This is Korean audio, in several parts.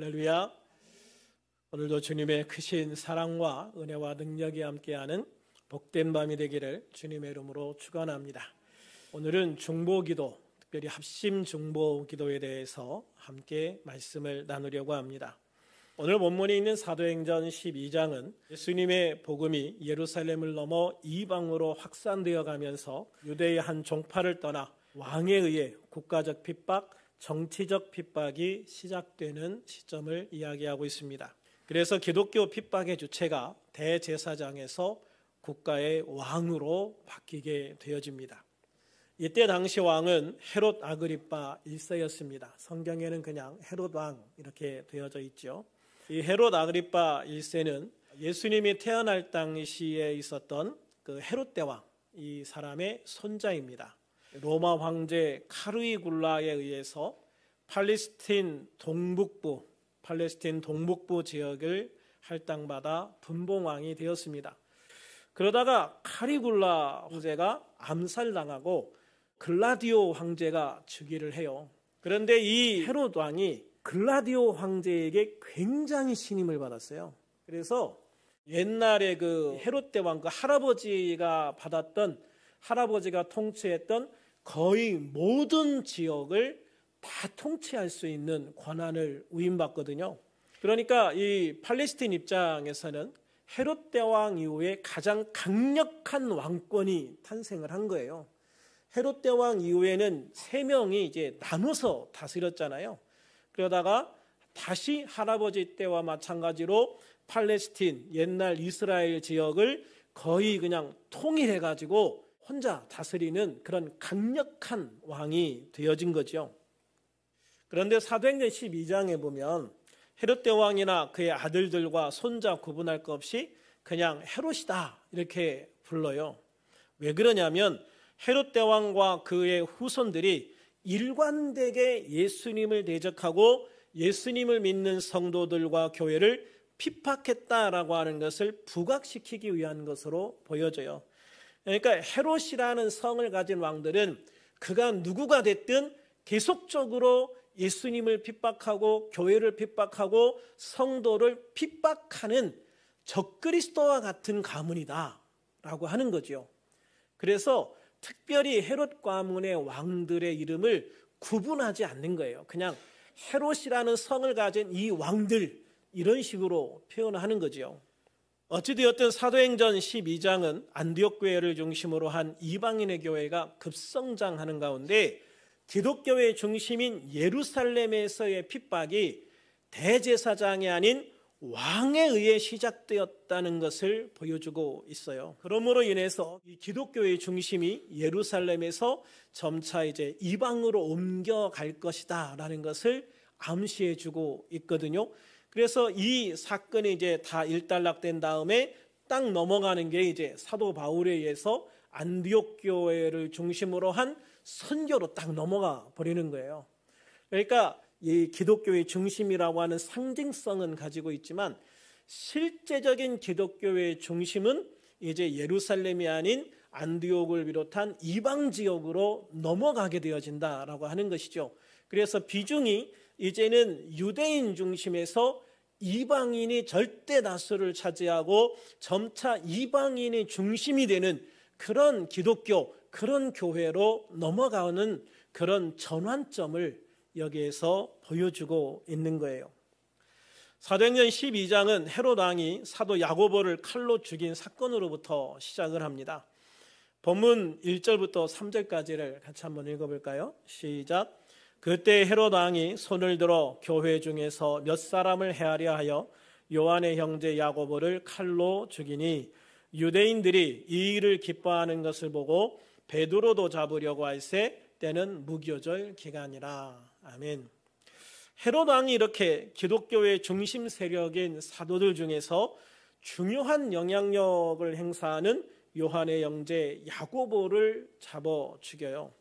할렐루야. 오늘도 주님의 크신 사랑과 은혜와 능력이 함께하는 복된 밤이 되기를 주님의 이름으로 축원합니다. 오늘은 중보기도, 특별히 합심 중보기도에 대해서 함께 말씀을 나누려고 합니다. 오늘 본문에 있는 사도행전 12장은 예수님의 복음이 예루살렘을 넘어 이방으로 확산되어 가면서 유대의 한 종파를 떠나 왕에 의해 국가적 핍박, 정치적 핍박이 시작되는 시점을 이야기하고 있습니다. 그래서 기독교 핍박의 주체가 대제사장에서 국가의 왕으로 바뀌게 되어집니다. 이때 당시 왕은 헤롯 아그리파 1세였습니다. 성경에는 그냥 헤롯 왕 이렇게 되어져 있죠. 이 헤롯 아그리파 1세는 예수님이 태어날 당시에 있었던 그 헤롯 대왕, 이 사람의 손자입니다. 로마 황제 카르이굴라에 의해서 팔레스틴 동북부 지역을 할당받아 분봉왕이 되었습니다. 그러다가 카리굴라 황제가 암살당하고 글라디오 황제가 즉위를 해요. 그런데 이 헤롯 왕이 글라디오 황제에게 굉장히 신임을 받았어요. 그래서 옛날에 그 헤롯 대왕 그 할아버지가 통치했던 거의 모든 지역을 다 통치할 수 있는 권한을 위임받거든요. 그러니까 이 팔레스틴 입장에서는 헤롯 대왕 이후에 가장 강력한 왕권이 탄생을 한 거예요. 헤롯 대왕 이후에는 3명이 이제 나눠서 다스렸잖아요. 그러다가 다시 할아버지 때와 마찬가지로 팔레스틴 옛날 이스라엘 지역을 거의 그냥 통일해가지고 혼자 다스리는 그런 강력한 왕이 되어진 거죠. 그런데 사도행전 12장에 보면 헤롯 대왕이나 그의 아들들과 손자 구분할 것 없이 그냥 헤롯이다 이렇게 불러요. 왜 그러냐면 헤롯 대왕과 그의 후손들이 일관되게 예수님을 대적하고 예수님을 믿는 성도들과 교회를 핍박했다라고 하는 것을 부각시키기 위한 것으로 보여져요. 그러니까 헤롯이라는 성을 가진 왕들은 그가 누구가 됐든 계속적으로 예수님을 핍박하고 교회를 핍박하고 성도를 핍박하는 적그리스도와 같은 가문이다라고 하는 거죠. 그래서 특별히 헤롯 가문의 왕들의 이름을 구분하지 않는 거예요. 그냥 헤롯이라는 성을 가진 이 왕들 이런 식으로 표현하는 거죠. 어찌되었든 사도행전 12장은 안디옥 교회를 중심으로 한 이방인의 교회가 급성장하는 가운데 기독교의 중심인 예루살렘에서의 핍박이 대제사장이 아닌 왕에 의해 시작되었다는 것을 보여주고 있어요. 그러므로 인해서 이 기독교의 중심이 예루살렘에서 점차 이제 이방으로 옮겨갈 것이다라는 것을 암시해주고 있거든요. 그래서 이 사건이 이제 다 일단락된 다음에 딱 넘어가는 게 이제 사도 바울에 의해서 안디옥 교회를 중심으로 한 선교로 딱 넘어가 버리는 거예요. 그러니까 이 기독교의 중심이라고 하는 상징성은 가지고 있지만 실제적인 기독교의 중심은 이제 예루살렘이 아닌 안디옥을 비롯한 이방 지역으로 넘어가게 되어진다라고 하는 것이죠. 그래서 비중이 이제는 유대인 중심에서 이방인이 절대 다수를 차지하고 점차 이방인이 중심이 되는 그런 기독교, 그런 교회로 넘어가는 그런 전환점을 여기에서 보여주고 있는 거예요. 사도행전 12장은 헤롯 왕이 사도 야고보를 칼로 죽인 사건으로부터 시작을 합니다. 본문 1절부터 3절까지를 같이 한번 읽어볼까요? 시작. 그때 헤롯 왕이 손을 들어 교회 중에서 몇 사람을 해하려 하여 요한의 형제 야고보를 칼로 죽이니 유대인들이 이 일을 기뻐하는 것을 보고 베드로도 잡으려고 할새 때는 무교절 기간이라. 아멘. 헤롯 왕이 이렇게 기독교의 중심 세력인 사도들 중에서 중요한 영향력을 행사하는 요한의 형제 야고보를 잡아 죽여요.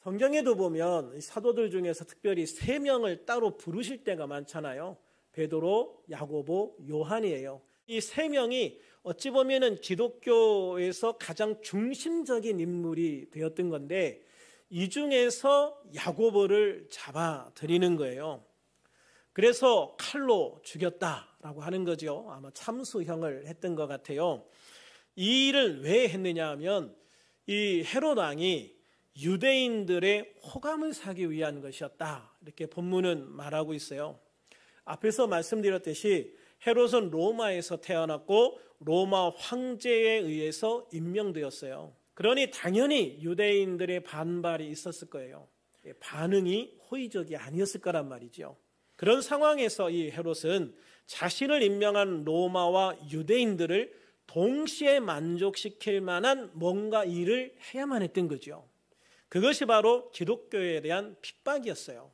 성경에도 보면 사도들 중에서 특별히 3명을 따로 부르실 때가 많잖아요. 베드로, 야고보, 요한이에요. 이 3명이 어찌 보면은 기독교에서 가장 중심적인 인물이 되었던 건데 이 중에서 야고보를 잡아들이는 거예요. 그래서 칼로 죽였다라고 하는 거죠. 아마 참수형을 했던 것 같아요. 이 일을 왜 했느냐 하면 이 헤롯 왕이 유대인들의 호감을 사기 위한 것이었다, 이렇게 본문은 말하고 있어요. 앞에서 말씀드렸듯이 헤롯은 로마에서 태어났고 로마 황제에 의해서 임명되었어요. 그러니 당연히 유대인들의 반발이 있었을 거예요. 반응이 호의적이 아니었을 거란 말이죠. 그런 상황에서 이 헤롯은 자신을 임명한 로마와 유대인들을 동시에 만족시킬 만한 뭔가 일을 해야만 했던 거죠. 그것이 바로 기독교에 대한 핍박이었어요.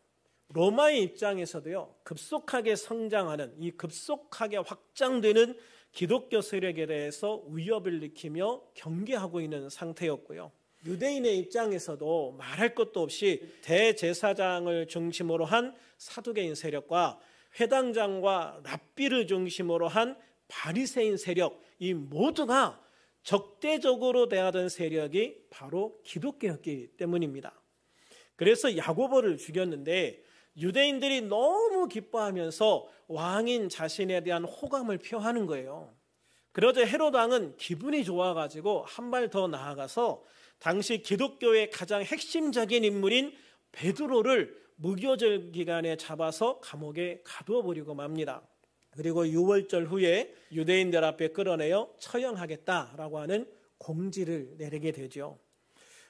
로마의 입장에서도요, 급속하게 성장하는, 이 급속하게 확장되는 기독교 세력에 대해서 위협을 일으키며 경계하고 있는 상태였고요. 유대인의 입장에서도 말할 것도 없이 대제사장을 중심으로 한 사두개인 세력과 회당장과 랍비를 중심으로 한 바리새인 세력, 이 모두가 적대적으로 대하던 세력이 바로 기독교였기 때문입니다. 그래서 야고보를 죽였는데 유대인들이 너무 기뻐하면서 왕인 자신에 대한 호감을 표하는 거예요. 그러자 헤롯 왕은 기분이 좋아가지고 한 발 더 나아가서 당시 기독교의 가장 핵심적인 인물인 베드로를 무교절 기간에 잡아서 감옥에 가두어 버리고 맙니다. 그리고 유월절 후에 유대인들 앞에 끌어내어 처형하겠다라고 하는 공지를 내리게 되죠.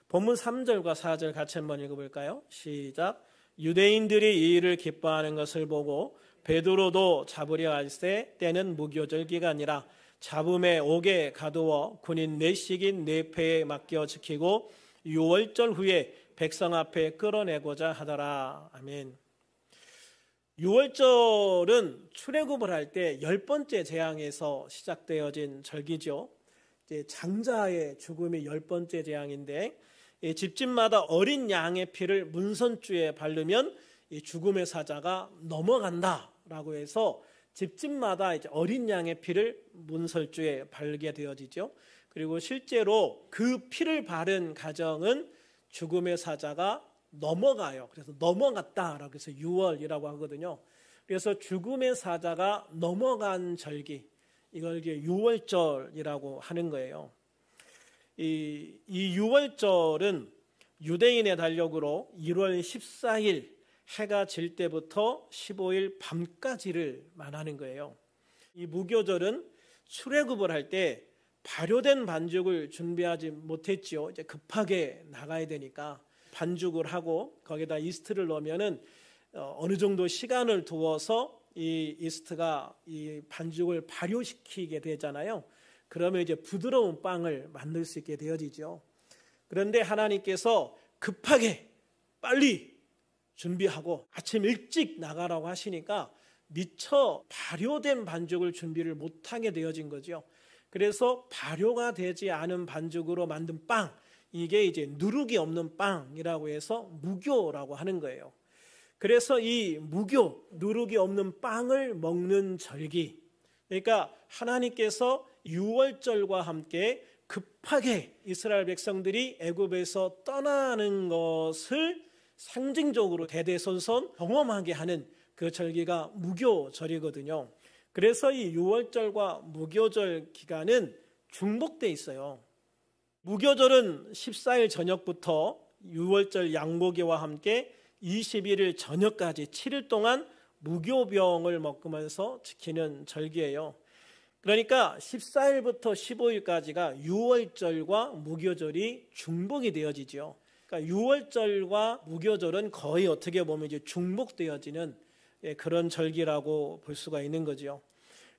본문 3절과 4절 같이 한번 읽어볼까요? 시작. 유대인들이 이 일을 기뻐하는 것을 보고 베드로도 잡으려 할세 때는 무교절 기간이라 잡음에 옥에 가두어 군인 4씩인 4패에 맡겨 지키고 유월절 후에 백성 앞에 끌어내고자 하더라. 아멘. 유월절은 출애굽을 할 때 10번째 재앙에서 시작되어진 절기죠. 이제 장자의 죽음이 10번째 재앙인데 집집마다 어린 양의 피를 문선주에 바르면 이 죽음의 사자가 넘어간다라고 해서 집집마다 이제 어린 양의 피를 문설주에 바르게 되어지죠. 그리고 실제로 그 피를 바른 가정은 죽음의 사자가 넘어가요. 그래서 넘어갔다라고 해서 유월이라고 하거든요. 그래서 죽음의 사자가 넘어간 절기, 이걸 이제 유월절이라고 하는 거예요. 이 유월절은 유대인의 달력으로 1월 14일 해가 질 때부터 15일 밤까지를 말하는 거예요. 이 무교절은 출애굽을 할 때 발효된 반죽을 준비하지 못했죠. 이제 급하게 나가야 되니까 반죽을 하고 거기다 이스트를 넣으면은 어느 정도 시간을 두어서 이 이스트가 이 반죽을 발효시키게 되잖아요. 그러면 이제 부드러운 빵을 만들 수 있게 되어지죠. 그런데 하나님께서 급하게 빨리 준비하고 아침 일찍 나가라고 하시니까 미처 발효된 반죽을 준비를 못하게 되어진 거죠. 그래서 발효가 되지 않은 반죽으로 만든 빵, 이게 이제 누룩이 없는 빵이라고 해서 무교라고 하는 거예요. 그래서 이 무교, 누룩이 없는 빵을 먹는 절기, 그러니까 하나님께서 유월절과 함께 급하게 이스라엘 백성들이 애굽에서 떠나는 것을 상징적으로 대대손손 경험하게 하는 그 절기가 무교절이거든요. 그래서 이 유월절과 무교절 기간은 중복돼 있어요. 무교절은 14일 저녁부터 유월절 양고기와 함께 21일 저녁까지 7일 동안 무교병을 먹으면서 지키는 절기예요. 그러니까 14일부터 15일까지가 유월절과 무교절이 중복이 되어지죠. 그러니까 유월절과 무교절은 거의 어떻게 보면 이제 중복되어지는 그런 절기라고 볼 수가 있는 거죠.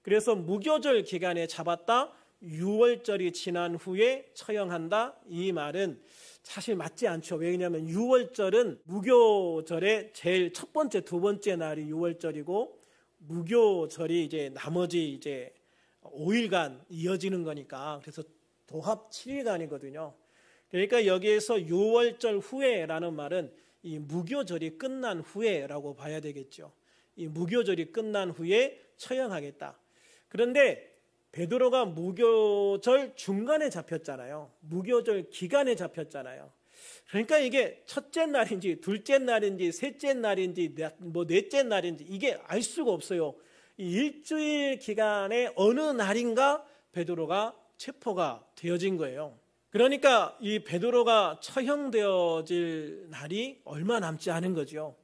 그래서 무교절 기간에 잡았다, 유월절이 지난 후에 처형한다, 이 말은 사실 맞지 않죠. 왜냐하면 유월절은 무교절의 제일 첫 번째, 두 번째 날이 유월절이고 무교절이 이제 나머지 이제 5일간 이어지는 거니까, 그래서 도합 7일간이거든요. 그러니까 여기에서 유월절 후에라는 말은 이 무교절이 끝난 후에라고 봐야 되겠죠. 이 무교절이 끝난 후에 처형하겠다. 그런데 베드로가 무교절 중간에 잡혔잖아요. 무교절 기간에 잡혔잖아요. 그러니까 이게 첫째 날인지 둘째 날인지 셋째 날인지 넷째 날인지 이게 알 수가 없어요. 이 일주일 기간에 어느 날인가 베드로가 체포가 되어진 거예요. 그러니까 이 베드로가 처형되어질 날이 얼마 남지 않은 거죠.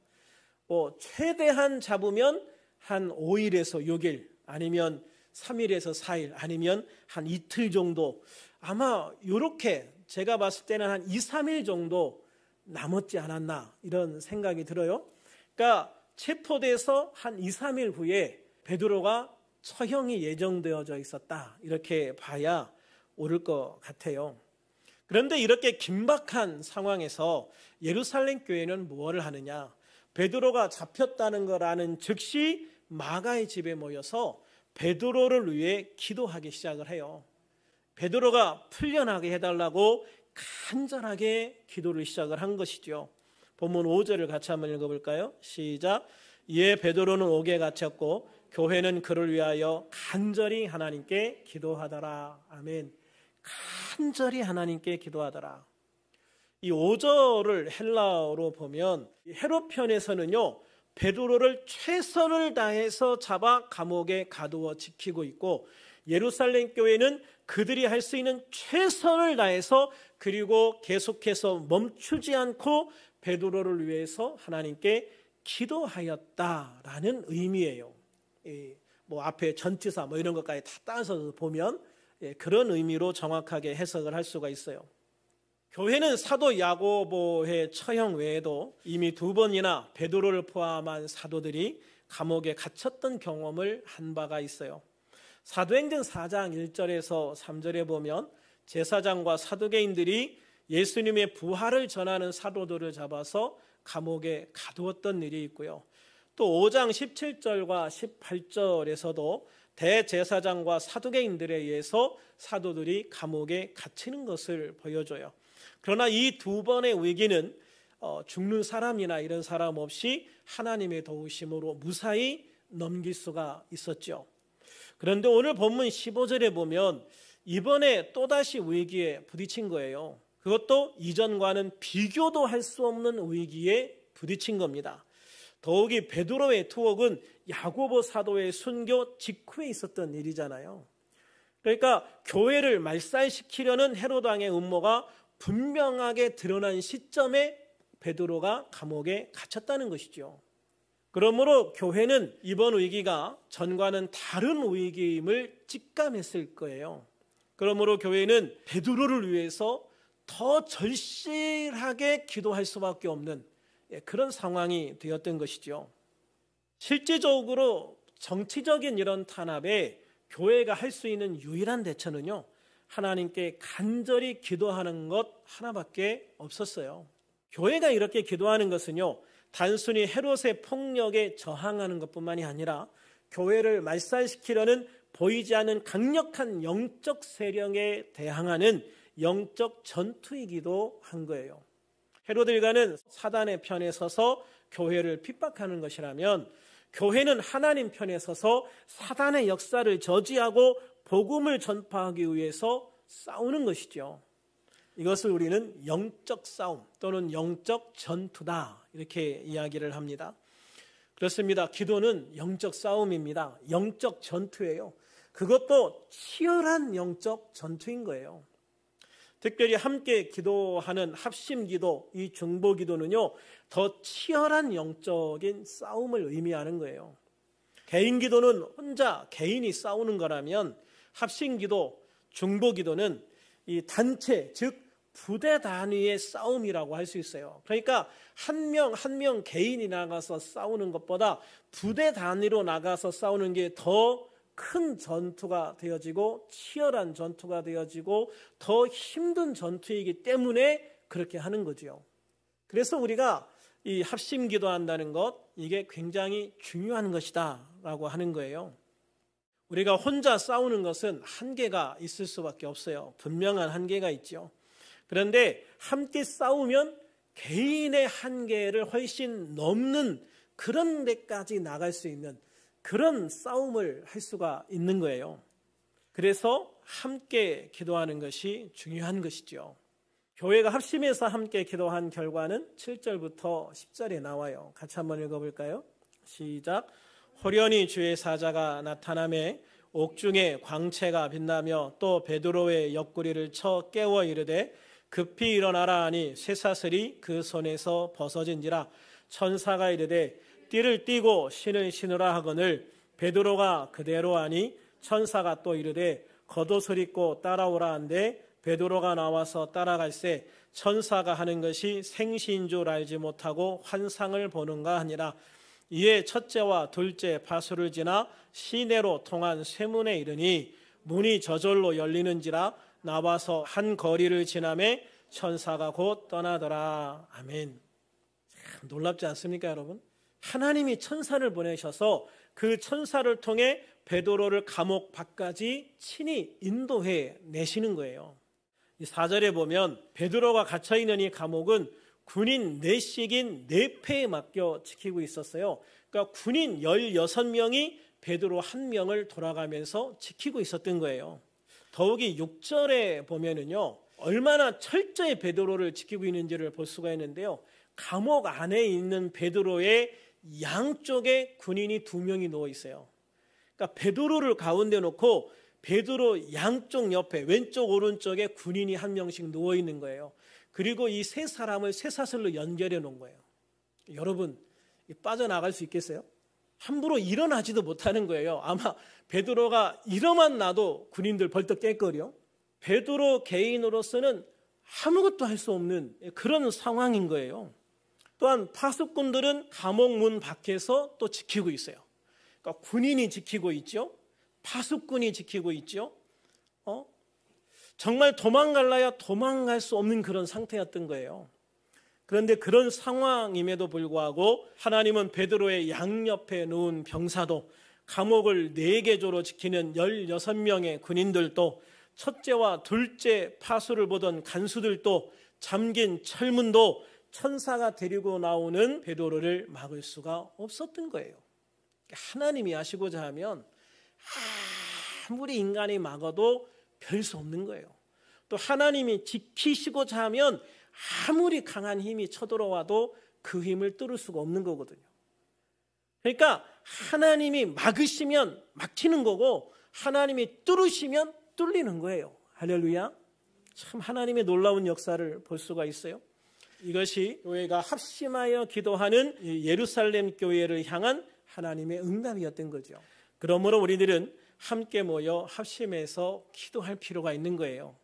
최대한 잡으면 한 5일에서 6일 아니면 3일에서 4일 아니면 한 이틀 정도, 아마 이렇게 제가 봤을 때는 한 2, 3일 정도 남았지 않았나 이런 생각이 들어요. 그러니까 체포돼서 한 2, 3일 후에 베드로가 처형이 예정되어져 있었다, 이렇게 봐야 옳을 것 같아요. 그런데 이렇게 긴박한 상황에서 예루살렘 교회는 무엇을 하느냐? 베드로가 잡혔다는 걸 아는 즉시 마가의 집에 모여서 베드로를 위해 기도하기 시작을 해요. 베드로가 풀려나게 해달라고 간절하게 기도를 시작을 한 것이죠. 본문 5절을 같이 한번 읽어볼까요? 시작. 이에 베드로는 옥에 갇혔고 교회는 그를 위하여 간절히 하나님께 기도하더라. 아멘. 간절히 하나님께 기도하더라. 이 5절을 헬라어로 보면 헤롯 편에서는요, 베드로를 최선을 다해서 잡아 감옥에 가두어 지키고 있고, 예루살렘 교회는 그들이 할 수 있는 최선을 다해서 그리고 계속해서 멈추지 않고 베드로를 위해서 하나님께 기도하였다라는 의미예요. 앞에 전치사 이런 것까지 다 따서 보면 그런 의미로 정확하게 해석을 할 수가 있어요. 교회는 사도 야고보의 처형 외에도 이미 2번이나 베드로를 포함한 사도들이 감옥에 갇혔던 경험을 한 바가 있어요. 사도행전 4장 1절에서 3절에 보면 제사장과 사두개인들이 예수님의 부활을 전하는 사도들을 잡아서 감옥에 가두었던 일이 있고요. 또 5장 17절과 18절에서도 대제사장과 사두개인들에 의해서 사도들이 감옥에 갇히는 것을 보여줘요. 그러나 이 2번의 위기는 죽는 사람이나 이런 사람 없이 하나님의 도우심으로 무사히 넘길 수가 있었죠. 그런데 오늘 본문 15절에 보면 이번에 또다시 위기에 부딪힌 거예요. 그것도 이전과는 비교도 할 수 없는 위기에 부딪힌 겁니다. 더욱이 베드로의 투옥은 야고보 사도의 순교 직후에 있었던 일이잖아요. 그러니까 교회를 말살시키려는 헤롯 왕의 음모가 분명하게 드러난 시점에 베드로가 감옥에 갇혔다는 것이죠. 그러므로 교회는 이번 위기가 전과는 다른 위기임을 직감했을 거예요. 그러므로 교회는 베드로를 위해서 더 절실하게 기도할 수밖에 없는 그런 상황이 되었던 것이죠. 실제적으로 정치적인 이런 탄압에 교회가 할 수 있는 유일한 대처는요, 하나님께 간절히 기도하는 것 하나밖에 없었어요. 교회가 이렇게 기도하는 것은요, 단순히 헤롯의 폭력에 저항하는 것뿐만이 아니라 교회를 말살시키려는 보이지 않는 강력한 영적 세력에 대항하는 영적 전투이기도 한 거예요. 헤롯 일가는 사단의 편에 서서 교회를 핍박하는 것이라면, 교회는 하나님 편에 서서 사단의 역사를 저지하고 복음을 전파하기 위해서 싸우는 것이죠. 이것을 우리는 영적 싸움 또는 영적 전투다, 이렇게 이야기를 합니다. 그렇습니다. 기도는 영적 싸움입니다. 영적 전투예요. 그것도 치열한 영적 전투인 거예요. 특별히 함께 기도하는 합심기도, 이 중보기도는요, 더 치열한 영적인 싸움을 의미하는 거예요. 개인기도는 혼자 개인이 싸우는 거라면, 합심기도, 중보기도는 이 단체, 즉 부대 단위의 싸움이라고 할 수 있어요. 그러니까 한 명 한 명 개인이 나가서 싸우는 것보다 부대 단위로 나가서 싸우는 게 더 큰 전투가 되어지고 치열한 전투가 되어지고 더 힘든 전투이기 때문에 그렇게 하는 거죠. 그래서 우리가 이 합심 기도한다는 것, 이게 굉장히 중요한 것이다 라고 하는 거예요. 우리가 혼자 싸우는 것은 한계가 있을 수밖에 없어요. 분명한 한계가 있죠. 그런데 함께 싸우면 개인의 한계를 훨씬 넘는 그런 데까지 나갈 수 있는 그런 싸움을 할 수가 있는 거예요. 그래서 함께 기도하는 것이 중요한 것이죠. 교회가 합심해서 함께 기도한 결과는 7절부터 10절에 나와요. 같이 한번 읽어볼까요? 시작. 호련히 주의 사자가 나타나매 옥중에 광채가 빛나며 또 베드로의 옆구리를 쳐 깨워 이르되 급히 일어나라 하니 쇠사슬이 그 손에서 벗어진지라. 천사가 이르되 띠를 띠고 신을 신으라 하거늘 베드로가 그대로 하니 천사가 또 이르되 겉옷을 입고 따라오라 한데 베드로가 나와서 따라갈새 천사가 하는 것이 생시인 줄 알지 못하고 환상을 보는가 하니라. 이에 첫째와 둘째 파수를 지나 시내로 통한 쇠문에 이르니 문이 저절로 열리는지라. 나와서 한 거리를 지나매 천사가 곧 떠나더라. 아멘. 참 놀랍지 않습니까, 여러분? 하나님이 천사를 보내셔서 그 천사를 통해 베드로를 감옥 밖까지 친히 인도해 내시는 거예요. 이 4절에 보면 베드로가 갇혀있는 이 감옥은 군인 4씩인 4패에 맡겨 지키고 있었어요. 그러니까 군인 16명이 베드로 1명을 돌아가면서 지키고 있었던 거예요. 더욱이 6절에 보면은요, 얼마나 철저히 베드로를 지키고 있는지를 볼 수가 있는데요. 감옥 안에 있는 베드로의 양쪽에 군인이 2명이 누워 있어요. 그러니까 베드로를 가운데 놓고 베드로 양쪽 옆에 왼쪽 오른쪽에 군인이 1명씩 누워 있는 거예요. 그리고 이 3사람을 쇠사슬로 연결해 놓은 거예요. 여러분, 빠져나갈 수 있겠어요? 함부로 일어나지도 못하는 거예요. 아마 베드로가 일어만 나도 군인들 벌떡 깰걸요. 베드로 개인으로서는 아무것도 할 수 없는 그런 상황인 거예요. 또한 파수꾼들은 감옥 문 밖에서 또 지키고 있어요. 그러니까 군인이 지키고 있죠. 파수꾼이 지키고 있죠. 정말 도망갈라야 도망갈 수 없는 그런 상태였던 거예요. 그런데 그런 상황임에도 불구하고 하나님은 베드로의 양옆에 누운 병사도, 감옥을 4개조로 지키는 16명의 군인들도, 첫째와 둘째 파수를 보던 간수들도, 잠긴 철문도 천사가 데리고 나오는 베드로를 막을 수가 없었던 거예요. 하나님이 하시고자 하면 아무리 인간이 막아도 별 수 없는 거예요. 또 하나님이 지키시고자 하면 아무리 강한 힘이 쳐들어와도 그 힘을 뚫을 수가 없는 거거든요. 그러니까 하나님이 막으시면 막히는 거고 하나님이 뚫으시면 뚫리는 거예요. 할렐루야. 참 하나님의 놀라운 역사를 볼 수가 있어요. 이것이 교회가 합심하여 기도하는 예루살렘 교회를 향한 하나님의 응답이었던 거죠. 그러므로 우리들은 함께 모여 합심해서 기도할 필요가 있는 거예요.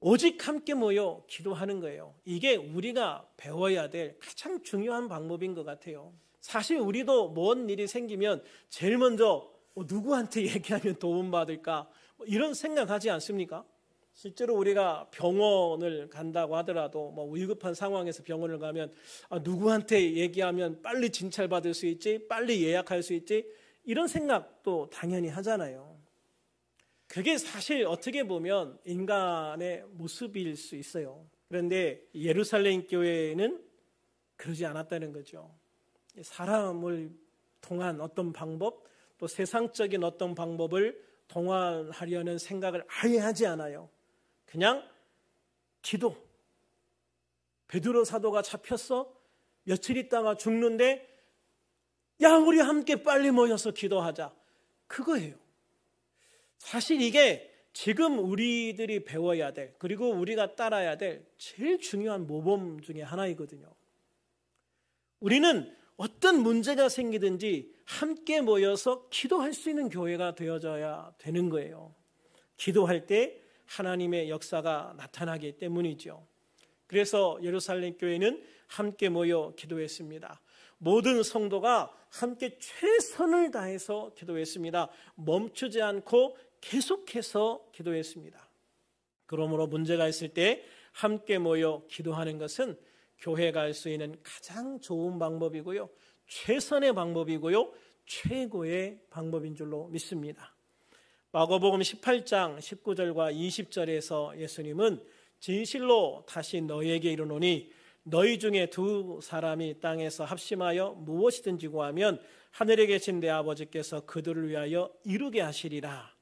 오직 함께 모여 기도하는 거예요. 이게 우리가 배워야 될 가장 중요한 방법인 것 같아요. 사실 우리도 뭔 일이 생기면 제일 먼저 누구한테 얘기하면 도움받을까 이런 생각하지 않습니까? 실제로 우리가 병원을 간다고 하더라도 위급한 상황에서 병원을 가면 누구한테 얘기하면 빨리 진찰받을 수 있지, 빨리 예약할 수 있지, 이런 생각도 당연히 하잖아요. 그게 사실 어떻게 보면 인간의 모습일 수 있어요. 그런데 예루살렘 교회는 그러지 않았다는 거죠. 사람을 통한 어떤 방법, 또 세상적인 어떤 방법을 동원하려는 생각을 아예 하지 않아요. 그냥 기도. 베드로 사도가 잡혔어. 며칠 있다가 죽는데 야, 우리 함께 빨리 모여서 기도하자. 그거예요. 사실 이게 지금 우리들이 배워야 될, 그리고 우리가 따라야 될 제일 중요한 모범 중에 하나이거든요. 우리는 어떤 문제가 생기든지 함께 모여서 기도할 수 있는 교회가 되어져야 되는 거예요. 기도할 때 하나님의 역사가 나타나기 때문이죠. 그래서 예루살렘 교회는 함께 모여 기도했습니다. 모든 성도가 함께 최선을 다해서 기도했습니다. 멈추지 않고 계속해서 기도했습니다. 그러므로 문제가 있을 때 함께 모여 기도하는 것은 교회가 할 수 있는 가장 좋은 방법이고요. 최선의 방법이고요. 최고의 방법인 줄로 믿습니다. 마가복음 18장 19절과 20절에서 예수님은 진실로 다시 너희에게 이르노니 너희 중에 2사람이 땅에서 합심하여 무엇이든지 구하면 하늘에 계신 내 아버지께서 그들을 위하여 이루게 하시리라.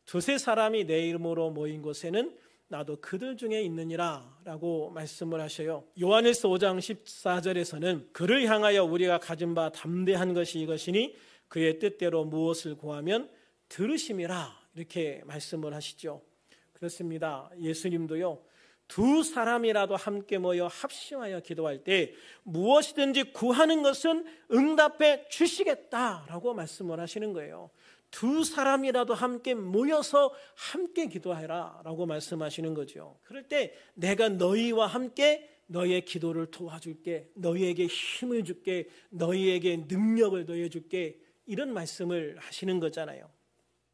2-3사람이 내 이름으로 모인 곳에는 나도 그들 중에 있느니라 라고 말씀을 하셔요. 요한일서 5장 14절에서는 그를 향하여 우리가 가진 바 담대한 것이 이것이니 그의 뜻대로 무엇을 구하면 들으심이라 이렇게 말씀을 하시죠. 그렇습니다. 예수님도요, 두 사람이라도 함께 모여 합심하여 기도할 때 무엇이든지 구하는 것은 응답해 주시겠다라고 말씀을 하시는 거예요. 두 사람이라도 함께 모여서 함께 기도해라 라고 말씀하시는 거죠. 그럴 때 내가 너희와 함께 너희의 기도를 도와줄게, 너희에게 힘을 줄게, 너희에게 능력을 더해줄게, 이런 말씀을 하시는 거잖아요.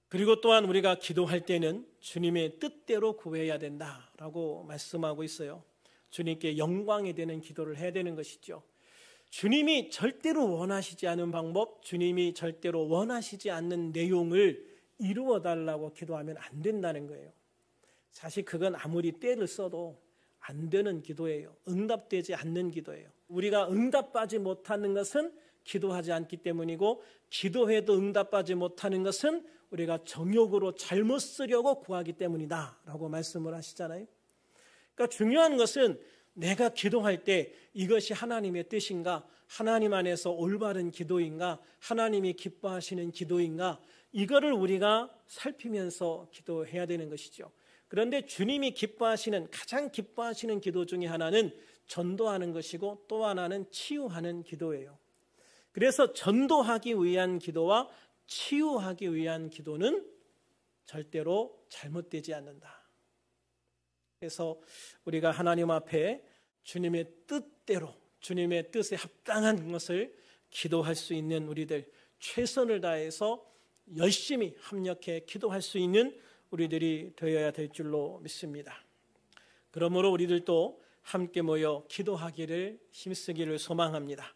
그리고 또한 우리가 기도할 때는 주님의 뜻대로 구해야 된다라고 말씀하고 있어요. 주님께 영광이 되는 기도를 해야 되는 것이죠. 주님이 절대로 원하시지 않은 방법, 주님이 절대로 원하시지 않는 내용을 이루어 달라고 기도하면 안 된다는 거예요. 사실 그건 아무리 때를 써도 안 되는 기도예요. 응답되지 않는 기도예요. 우리가 응답받지 못하는 것은 기도하지 않기 때문이고, 기도해도 응답받지 못하는 것은 우리가 정욕으로 잘못 쓰려고 구하기 때문이다 라고 말씀을 하시잖아요. 그러니까 중요한 것은 내가 기도할 때 이것이 하나님의 뜻인가, 하나님 안에서 올바른 기도인가, 하나님이 기뻐하시는 기도인가, 이거를 우리가 살피면서 기도해야 되는 것이죠. 그런데 주님이 가장 기뻐하시는 기도 중에 하나는 전도하는 것이고, 또 하나는 치유하는 기도예요. 그래서 전도하기 위한 기도와 치유하기 위한 기도는 절대로 잘못되지 않는다. 그래서 우리가 하나님 앞에 주님의 뜻대로, 주님의 뜻에 합당한 것을 기도할 수 있는 우리들, 최선을 다해서 열심히 합력해 기도할 수 있는 우리들이 되어야 될 줄로 믿습니다. 그러므로 우리들도 함께 모여 기도하기를 힘쓰기를 소망합니다.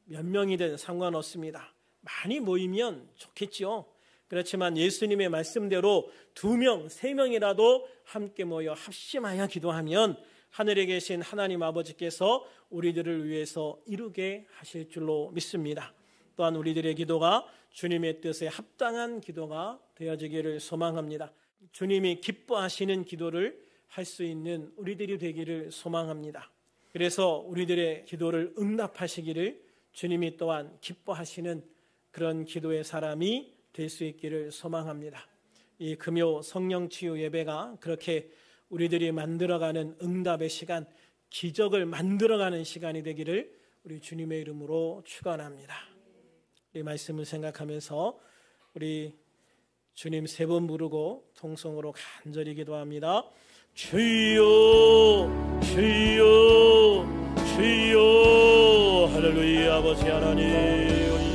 몇 명이든 상관없습니다. 많이 모이면 좋겠죠. 그렇지만 예수님의 말씀대로 2명, 3명이라도 함께 모여 합심하여 기도하면 하늘에 계신 하나님 아버지께서 우리들을 위해서 이루게 하실 줄로 믿습니다. 또한 우리들의 기도가 주님의 뜻에 합당한 기도가 되어지기를 소망합니다. 주님이 기뻐하시는 기도를 할 수 있는 우리들이 되기를 소망합니다. 그래서 우리들의 기도를 응답하시기를 주님이 또한 기뻐하시는 그런 기도의 사람이 될 수 있기를 소망합니다. 이 금요 성령치유 예배가 그렇게 우리들이 만들어가는 응답의 시간, 기적을 만들어가는 시간이 되기를 우리 주님의 이름으로 축원합니다. 이 말씀을 생각하면서 우리 주님 3번 부르고 통성으로 간절히 기도합니다. 주여 주여 주여. 할렐루야. 아버지 하나님